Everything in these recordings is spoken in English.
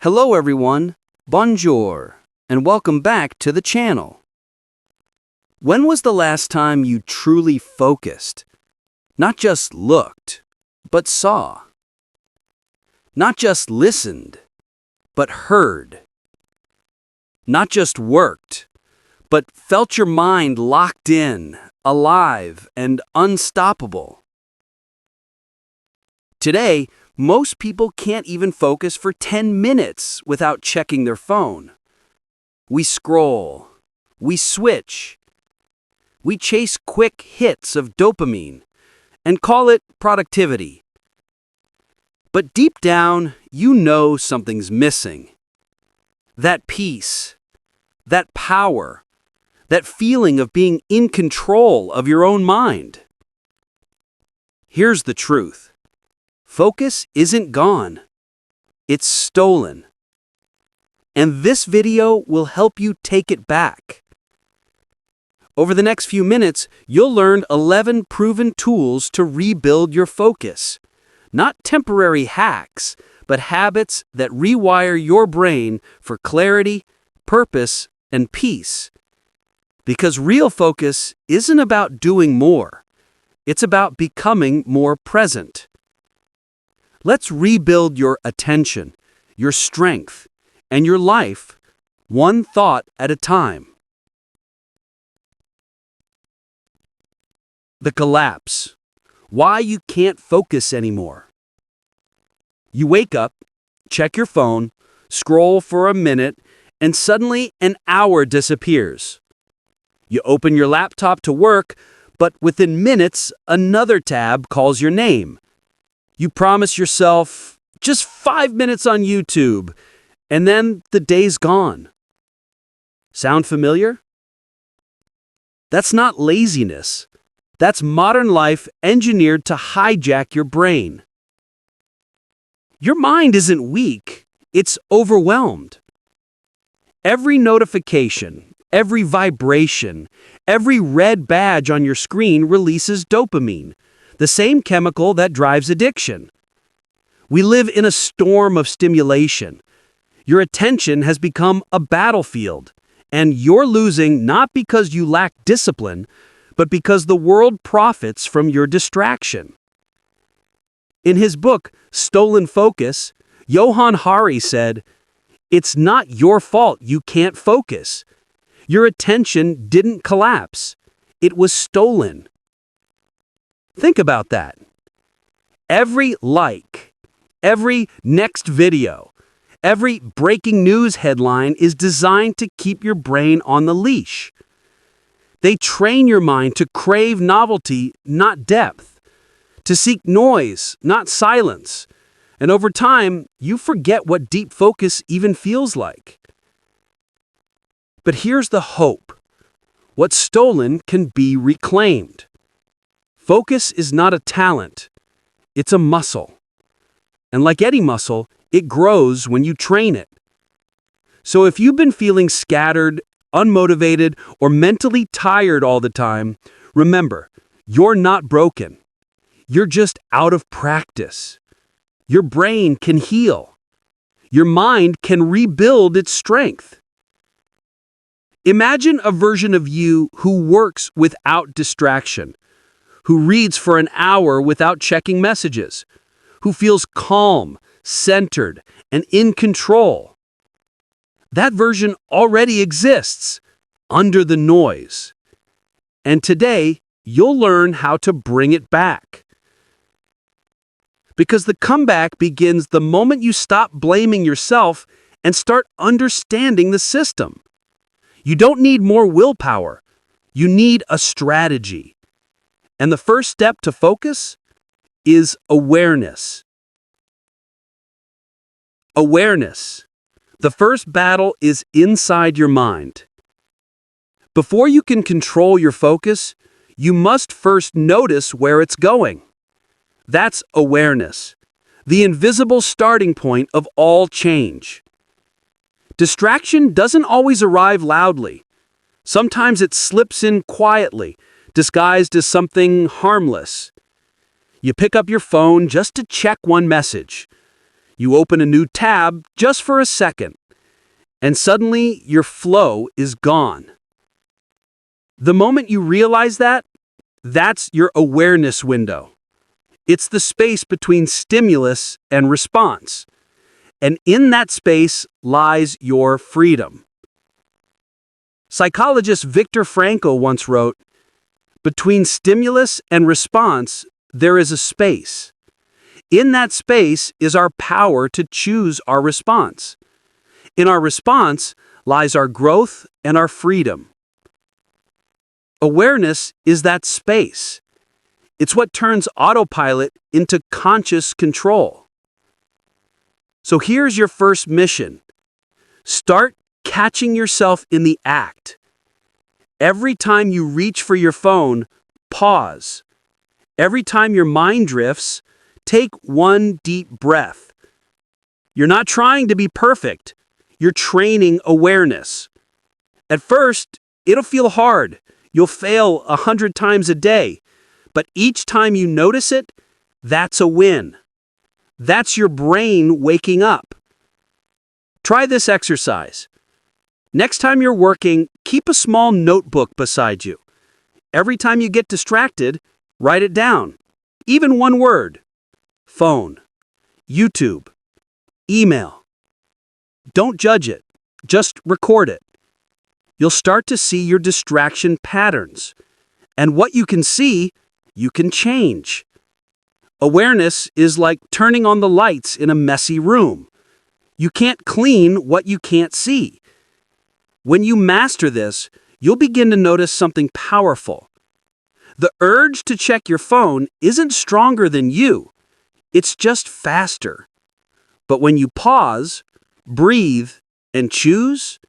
Hello everyone, bonjour, and welcome back to the channel. When was the last time you truly focused? Not just looked, but saw. Not just listened, but heard. Not just worked, but felt your mind locked in, alive, and unstoppable. Today, most people can't even focus for 10 minutes without checking their phone. We scroll, we switch, we chase quick hits of dopamine and call it productivity. But deep down, you know something's missing. That peace, that power, that feeling of being in control of your own mind. Here's the truth. Focus isn't gone. It's stolen. And this video will help you take it back. Over the next few minutes, you'll learn 11 proven tools to rebuild your focus. Not temporary hacks, but habits that rewire your brain for clarity, purpose, and peace. Because real focus isn't about doing more. It's about becoming more present. Let's rebuild your attention, your strength, and your life, one thought at a time. The collapse. Why you can't focus anymore. You wake up, check your phone, scroll for a minute, and suddenly an hour disappears. You open your laptop to work, but within minutes, another tab calls your name. You promise yourself just 5 minutes on YouTube, and then the day's gone. Sound familiar? That's not laziness. That's modern life engineered to hijack your brain. Your mind isn't weak, it's overwhelmed. Every notification, every vibration, every red badge on your screen releases dopamine, the same chemical that drives addiction. We live in a storm of stimulation. Your attention has become a battlefield, and you're losing not because you lack discipline, but because the world profits from your distraction. In his book, Stolen Focus, Johann Hari said, "It's not your fault you can't focus. Your attention didn't collapse. It was stolen." Think about that. Every like, every next video, every breaking news headline is designed to keep your brain on the leash. They train your mind to crave novelty, not depth, to seek noise, not silence. And over time, you forget what deep focus even feels like. But here's the hope. What's stolen can be reclaimed. Focus is not a talent, it's a muscle. And like any muscle, it grows when you train it. So if you've been feeling scattered, unmotivated, or mentally tired all the time, remember, you're not broken. You're just out of practice. Your brain can heal. Your mind can rebuild its strength. Imagine a version of you who works without distraction, who reads for an hour without checking messages, who feels calm, centered, and in control. That version already exists, under the noise. And today, you'll learn how to bring it back. Because the comeback begins the moment you stop blaming yourself and start understanding the system. You don't need more willpower. You need a strategy. And the first step to focus is awareness. Awareness. The first battle is inside your mind. Before you can control your focus, you must first notice where it's going. That's awareness, the invisible starting point of all change. Distraction doesn't always arrive loudly. Sometimes it slips in quietly, disguised as something harmless. You pick up your phone just to check one message. You open a new tab just for a second, and suddenly your flow is gone. The moment you realize that, that's your awareness window. It's the space between stimulus and response. And in that space lies your freedom. Psychologist Viktor Frankl once wrote, "Between stimulus and response, there is a space. In that space is our power to choose our response. In our response lies our growth and our freedom." Awareness is that space. It's what turns autopilot into conscious control. So here's your first mission. Start catching yourself in the act. Every time you reach for your phone, pause. Every time your mind drifts, take one deep breath. You're not trying to be perfect. You're training awareness. At first, it'll feel hard. You'll fail 100 times a day. But each time you notice it, that's a win. That's your brain waking up. Try this exercise. Next time you're working, keep a small notebook beside you. Every time you get distracted, write it down. Even one word. Phone, YouTube, email. Don't judge it. Just record it. You'll start to see your distraction patterns. And what you can see, you can change. Awareness is like turning on the lights in a messy room. You can't clean what you can't see. When you master this, you'll begin to notice something powerful. The urge to check your phone isn't stronger than you. It's just faster. But when you pause, breathe, and choose,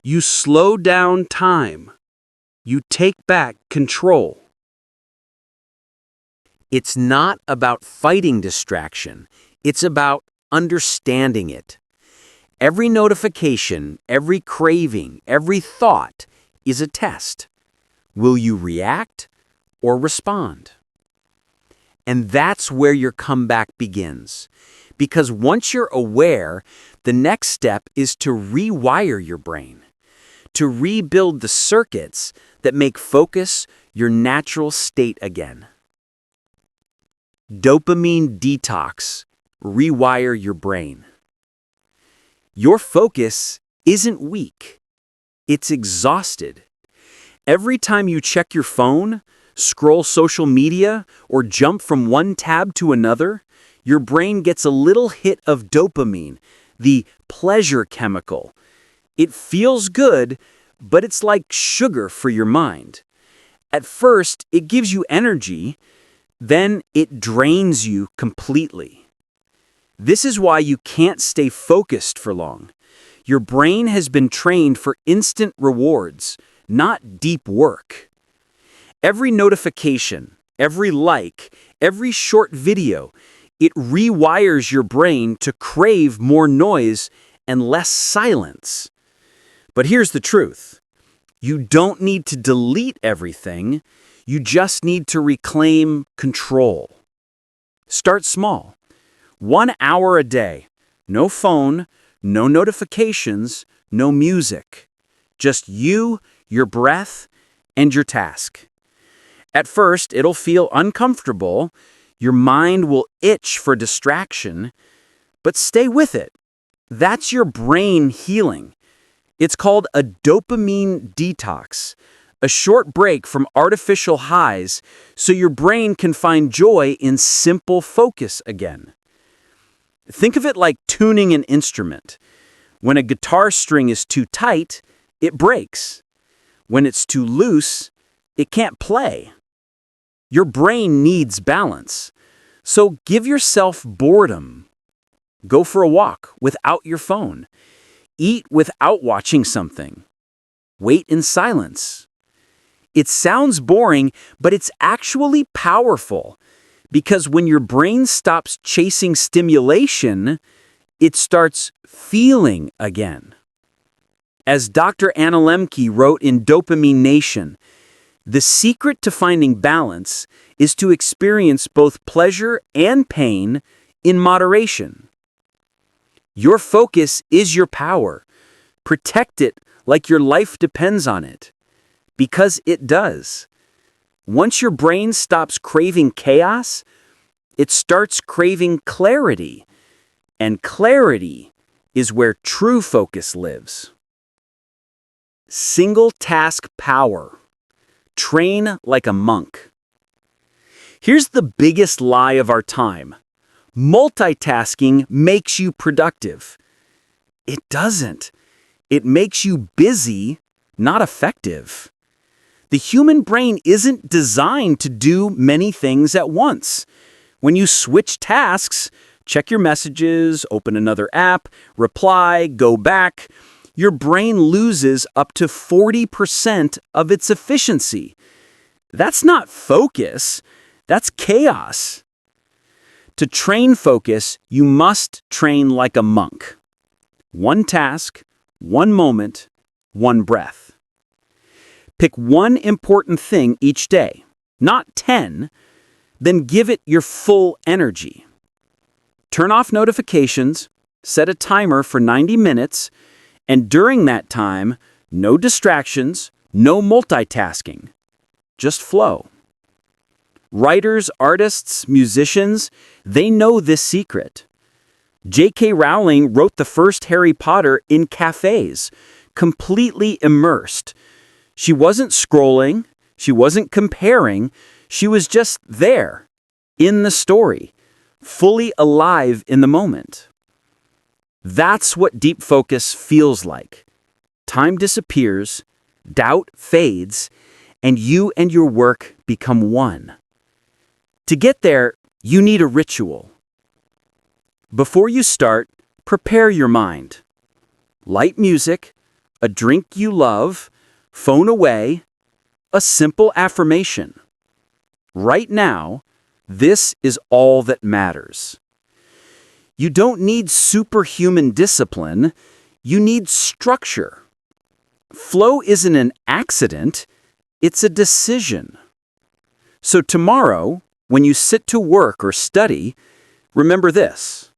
you slow down time. You take back control. It's not about fighting distraction. It's about understanding it. Every notification, every craving, every thought is a test. Will you react or respond? And that's where your comeback begins. Because once you're aware, the next step is to rewire your brain, to rebuild the circuits that make focus your natural state again. Dopamine detox. Rewire your brain. Your focus isn't weak. It's exhausted. Every time you check your phone, scroll social media, or jump from one tab to another, your brain gets a little hit of dopamine, the pleasure chemical. It feels good, but it's like sugar for your mind. At first, it gives you energy, then it drains you completely. This is why you can't stay focused for long. Your brain has been trained for instant rewards, not deep work. Every notification, every like, every short video, it rewires your brain to crave more noise and less silence. But here's the truth. You don't need to delete everything. You just need to reclaim control. Start small. 1 hour a day. No phone, no notifications, no music. Just you, your breath, and your task. At first, it'll feel uncomfortable. Your mind will itch for distraction, but stay with it. That's your brain healing. It's called a dopamine detox, a short break from artificial highs so your brain can find joy in simple focus again. Think of it like tuning an instrument. When a guitar string is too tight, it breaks. When it's too loose, it can't play. Your brain needs balance. So give yourself boredom. Go for a walk without your phone. Eat without watching something. Wait in silence. It sounds boring, but it's actually powerful. Because when your brain stops chasing stimulation, it starts feeling again. As Dr. Anna Lemke wrote in Dopamine Nation, the secret to finding balance is to experience both pleasure and pain in moderation. Your focus is your power. Protect it like your life depends on it. Because it does. Once your brain stops craving chaos, it starts craving clarity. And clarity is where true focus lives. Single task power. Train like a monk. Here's the biggest lie of our time. Multitasking makes you productive. It doesn't. It makes you busy, not effective. The human brain isn't designed to do many things at once. When you switch tasks, check your messages, open another app, reply, go back, your brain loses up to 40% of its efficiency. That's not focus, that's chaos. To train focus, you must train like a monk. One task, one moment, one breath. Pick one important thing each day, not 10, then give it your full energy. Turn off notifications, set a timer for 90 minutes, and during that time, no distractions, no multitasking. Just flow. Writers, artists, musicians, they know this secret. J.K. Rowling wrote the first Harry Potter in cafes, completely immersed. She wasn't scrolling, she wasn't comparing, she was just there, in the story, fully alive in the moment. That's what deep focus feels like. Time disappears, doubt fades, and you and your work become one. To get there, you need a ritual. Before you start, prepare your mind. Light music, a drink you love, phone away, a simple affirmation. Right now, this is all that matters. You don't need superhuman discipline, you need structure. Flow isn't an accident, it's a decision. So tomorrow, when you sit to work or study, remember this.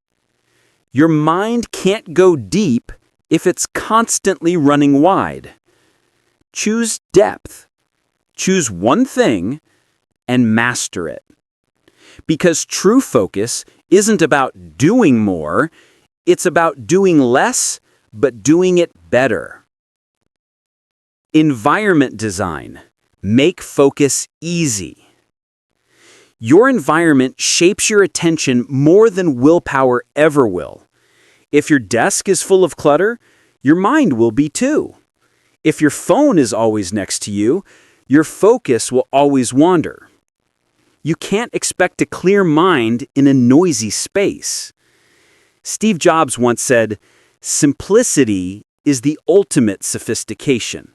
Your mind can't go deep if it's constantly running wide. Choose depth. Choose one thing and master it. Because true focus isn't about doing more, it's about doing less, but doing it better. Environment design. Make focus easy. Your environment shapes your attention more than willpower ever will. If your desk is full of clutter, your mind will be too. If your phone is always next to you, your focus will always wander. You can't expect a clear mind in a noisy space. Steve Jobs once said, "Simplicity is the ultimate sophistication."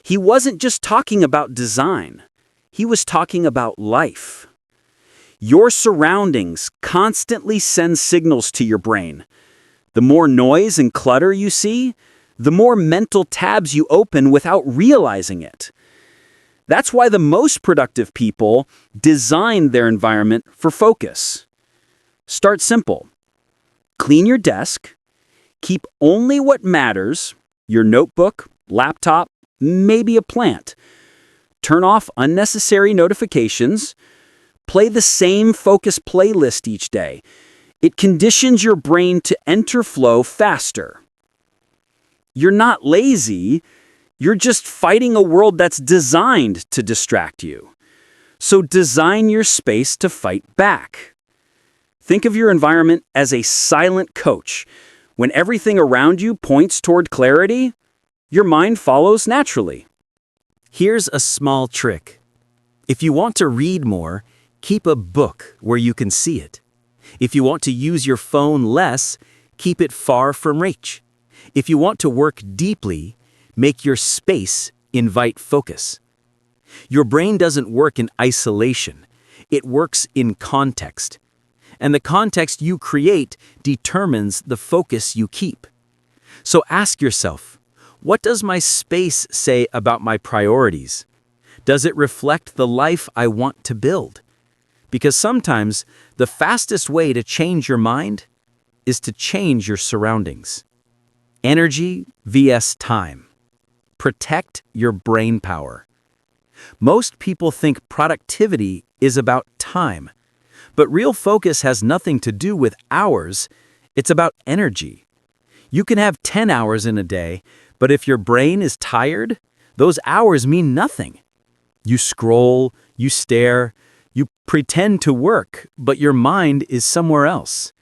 He wasn't just talking about design. He was talking about life. Your surroundings constantly send signals to your brain. The more noise and clutter you see, the more mental tabs you open without realizing it. That's why the most productive people design their environment for focus. Start simple. Clean your desk. Keep only what matters, your notebook, laptop, maybe a plant. Turn off unnecessary notifications. Play the same focus playlist each day. It conditions your brain to enter flow faster. You're not lazy, you're just fighting a world that's designed to distract you. So design your space to fight back. Think of your environment as a silent coach. When everything around you points toward clarity, your mind follows naturally. Here's a small trick. If you want to read more, keep a book where you can see it. If you want to use your phone less, keep it far from reach. If you want to work deeply, make your space invite focus. Your brain doesn't work in isolation. It works in context. And the context you create determines the focus you keep. So ask yourself, what does my space say about my priorities? Does it reflect the life I want to build? Because sometimes the fastest way to change your mind is to change your surroundings. Energy vs. time. Protect your brain power. Most people think productivity is about time, but real focus has nothing to do with hours, it's about energy. You can have 10 hours in a day, but if your brain is tired, those hours mean nothing. You scroll, you stare, you pretend to work, but your mind is somewhere else.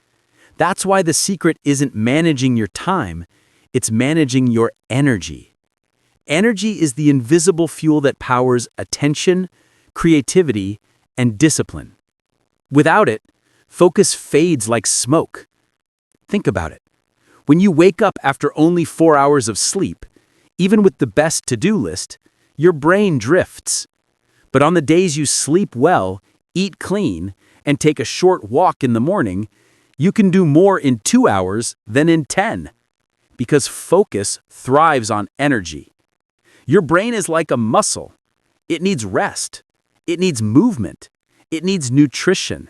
That's why the secret isn't managing your time, it's managing your energy. Energy is the invisible fuel that powers attention, creativity, and discipline. Without it, focus fades like smoke. Think about it. When you wake up after only 4 hours of sleep, even with the best to-do list, your brain drifts. But on the days you sleep well, eat clean, and take a short walk in the morning, you can do more in 2 hours than in 10. Because focus thrives on energy. Your brain is like a muscle. It needs rest. It needs movement. It needs nutrition.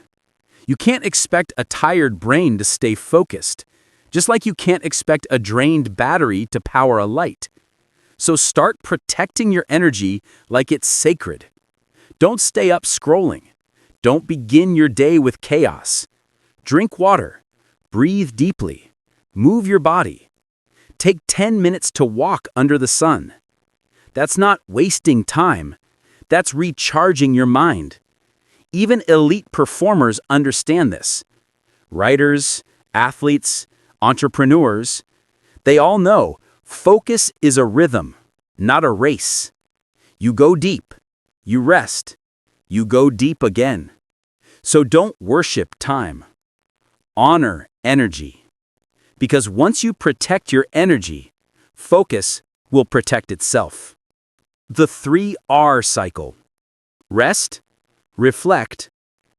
You can't expect a tired brain to stay focused, just like you can't expect a drained battery to power a light. So start protecting your energy like it's sacred. Don't stay up scrolling. Don't begin your day with chaos. Drink water. Breathe deeply. Move your body. Take 10 minutes to walk under the sun. That's not wasting time. That's recharging your mind. Even elite performers understand this. Writers, athletes, entrepreneurs, they all know focus is a rhythm, not a race. You go deep, you rest, you go deep again. So don't worship time. Honor energy. Because once you protect your energy, focus will protect itself. The 3R cycle. Rest, reflect,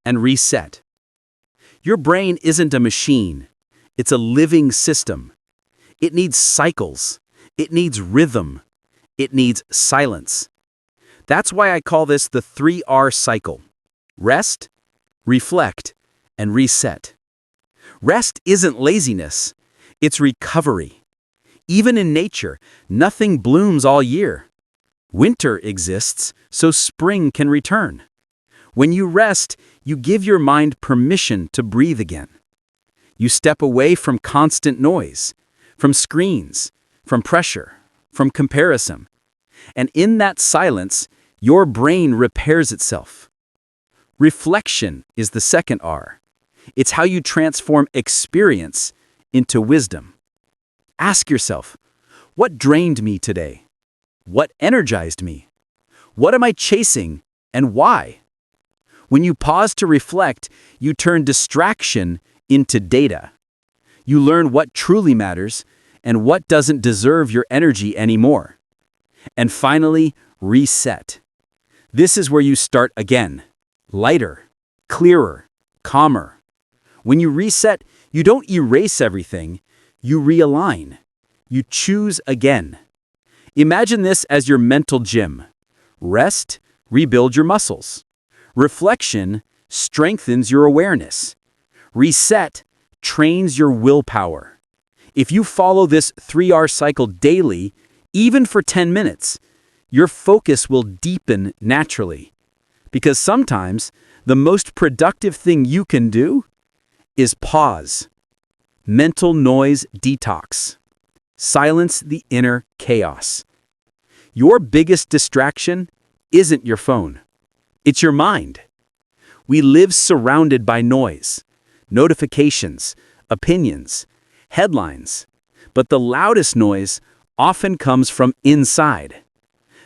and reset. Your brain isn't a machine. It's a living system. It needs cycles. It needs rhythm. It needs silence. That's why I call this the 3R cycle. Rest, reflect, and reset. Rest isn't laziness. It's recovery. Even in nature, nothing blooms all year. Winter exists so spring can return. When you rest, you give your mind permission to breathe again. You step away from constant noise, from screens, from pressure, from comparison. And in that silence, your brain repairs itself. Reflection is the second R. It's how you transform experience into wisdom. Ask yourself, what drained me today? What energized me? What am I chasing and why? When you pause to reflect, you turn distraction into data. You learn what truly matters and what doesn't deserve your energy anymore. And finally, reset. This is where you start again. Lighter, clearer, calmer. When you reset, you don't erase everything, you realign. You choose again. Imagine this as your mental gym. Rest, rebuild your muscles. Reflection strengthens your awareness. Reset trains your willpower. If you follow this 3R cycle daily, even for 10 minutes, your focus will deepen naturally. Because sometimes the most productive thing you can do is pause. Mental noise detox. Silence the inner chaos. Your biggest distraction isn't your phone. It's your mind. We live surrounded by noise, notifications, opinions, headlines. But the loudest noise often comes from inside.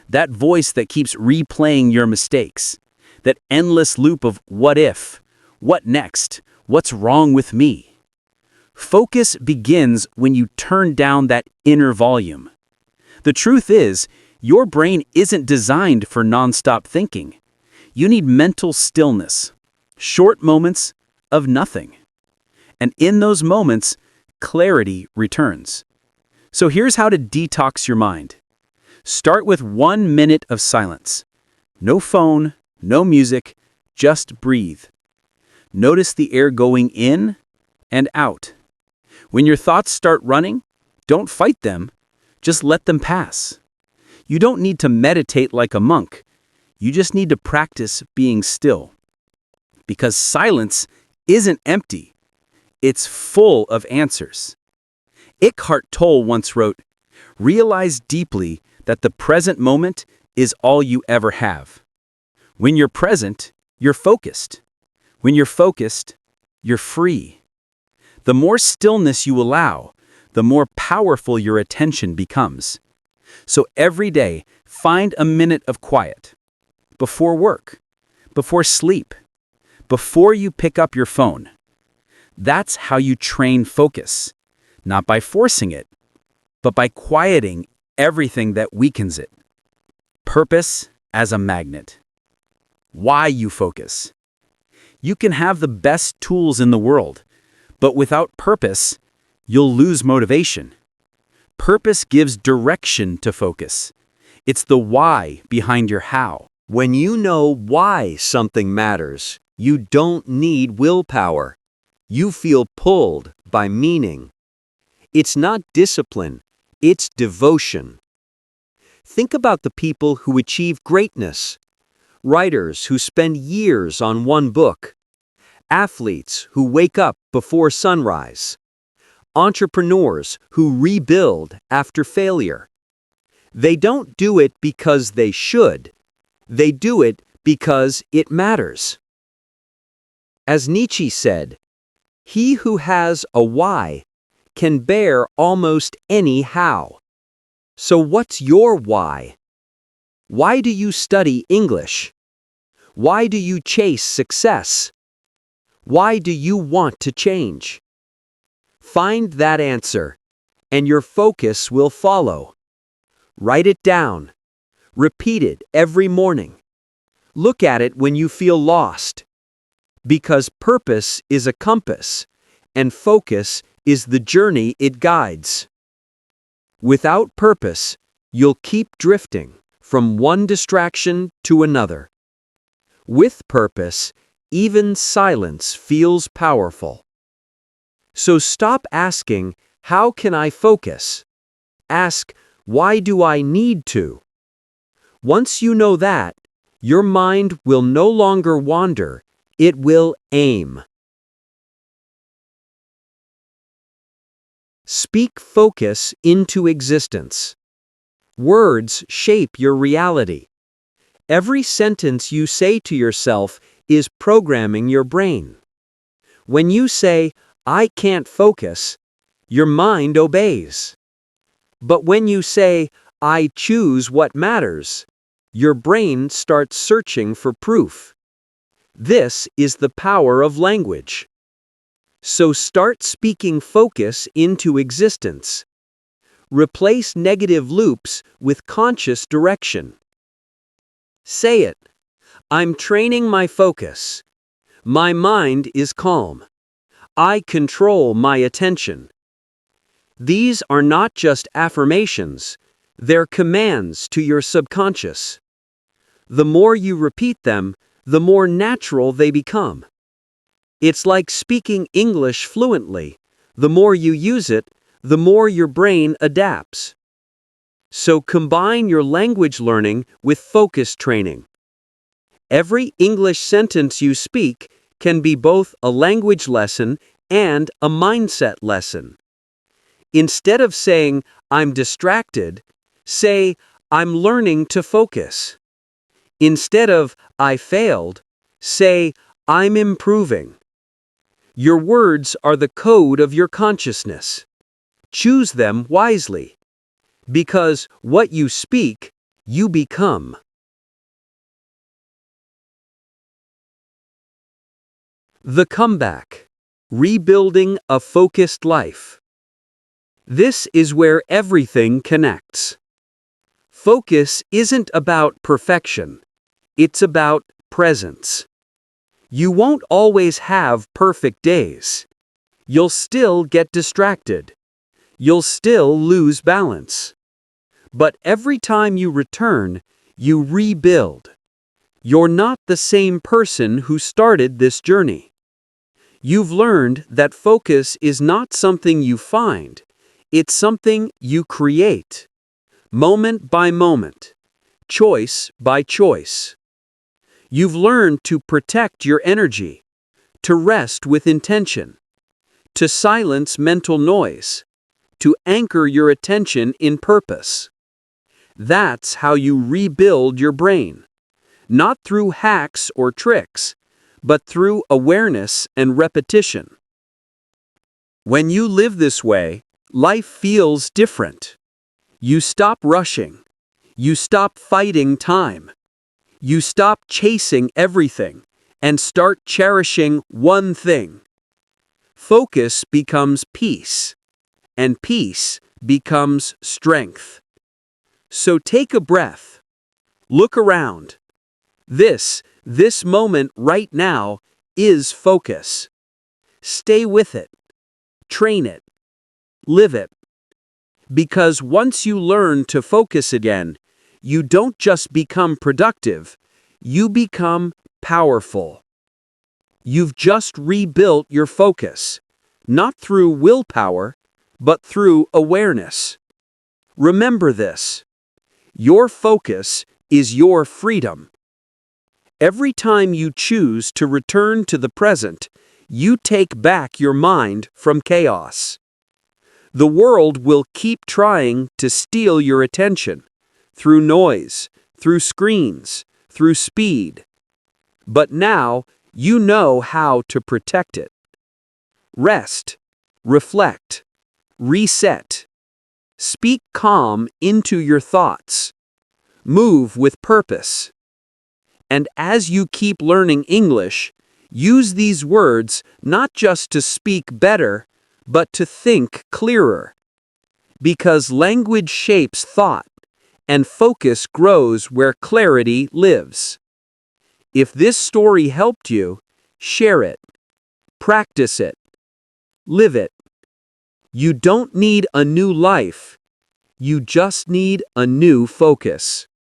That voice that keeps replaying your mistakes. That endless loop of what if, what next, what's wrong with me. Focus begins when you turn down that inner volume. The truth is, your brain isn't designed for nonstop thinking. You need mental stillness, short moments of nothing. And in those moments, clarity returns. So here's how to detox your mind. Start with 1 minute of silence. No phone, no music, just breathe. Notice the air going in and out. When your thoughts start running, don't fight them, just let them pass. You don't need to meditate like a monk. You just need to practice being still. Because silence isn't empty. It's full of answers. Eckhart Tolle once wrote, "Realize deeply that the present moment is all you ever have. When you're present, you're focused. When you're focused, you're free." The more stillness you allow, the more powerful your attention becomes. So every day, find a minute of quiet. Before work, before sleep, before you pick up your phone. That's how you train focus, not by forcing it, but by quieting everything that weakens it. Purpose as a magnet. Why you focus. You can have the best tools in the world, but without purpose, you'll lose motivation. Purpose gives direction to focus. It's the why behind your how. When you know why something matters, you don't need willpower. You feel pulled by meaning. It's not discipline, it's devotion. Think about the people who achieve greatness. Writers who spend years on one book. Athletes who wake up before sunrise. Entrepreneurs who rebuild after failure. They don't do it because they should. They do it because it matters. As Nietzsche said, "He who has a why can bear almost any how." So what's your why? Why do you study English? Why do you chase success? Why do you want to change? Find that answer, and your focus will follow. Write it down. Repeat it every morning. Look at it when you feel lost. Because purpose is a compass, and focus is the journey it guides. Without purpose, you'll keep drifting from one distraction to another. With purpose, even silence feels powerful. So stop asking, "How can I focus?" Ask, "Why do I need to?" Once you know that, your mind will no longer wander, it will aim. Speak focus into existence. Words shape your reality. Every sentence you say to yourself is programming your brain. When you say, "I can't focus," your mind obeys. But when you say, "I choose what matters," your brain starts searching for proof. This is the power of language. So start speaking focus into existence. Replace negative loops with conscious direction. Say it. "I'm training my focus. My mind is calm. I control my attention." These are not just affirmations, they're commands to your subconscious. The more you repeat them, the more natural they become. It's like speaking English fluently. The more you use it, the more your brain adapts. So combine your language learning with focus training. Every English sentence you speak can be both a language lesson and a mindset lesson. Instead of saying, "I'm distracted," say, "I'm learning to focus." Instead of, "I failed," say, "I'm improving." Your words are the code of your consciousness. Choose them wisely. Because what you speak, you become. The comeback. Rebuilding a focused life. This is where everything connects. Focus isn't about perfection. It's about presence. You won't always have perfect days. You'll still get distracted. You'll still lose balance. But every time you return, you rebuild. You're not the same person who started this journey. You've learned that focus is not something you find, it's something you create, moment by moment, choice by choice. You've learned to protect your energy, to rest with intention, to silence mental noise, to anchor your attention in purpose. That's how you rebuild your brain, not through hacks or tricks, but through awareness and repetition. When you live this way, life feels different. You stop rushing. You stop fighting time. You stop chasing everything and start cherishing one thing. Focus becomes peace, and peace becomes strength. So take a breath. Look around. This moment right now is focus. Stay with it. Train it. Live it. Because once you learn to focus again, you don't just become productive, you become powerful. You've just rebuilt your focus, not through willpower, but through awareness. Remember this. Your focus is your freedom. Every time you choose to return to the present, you take back your mind from chaos. The world will keep trying to steal your attention through noise, through screens, through speed. But now you know how to protect it. Rest, reflect, reset. Speak calm into your thoughts. Move with purpose. And as you keep learning English, use these words not just to speak better, but to think clearer. Because language shapes thought, and focus grows where clarity lives. If this story helped you, share it. Practice it. Live it. You don't need a new life. You just need a new focus.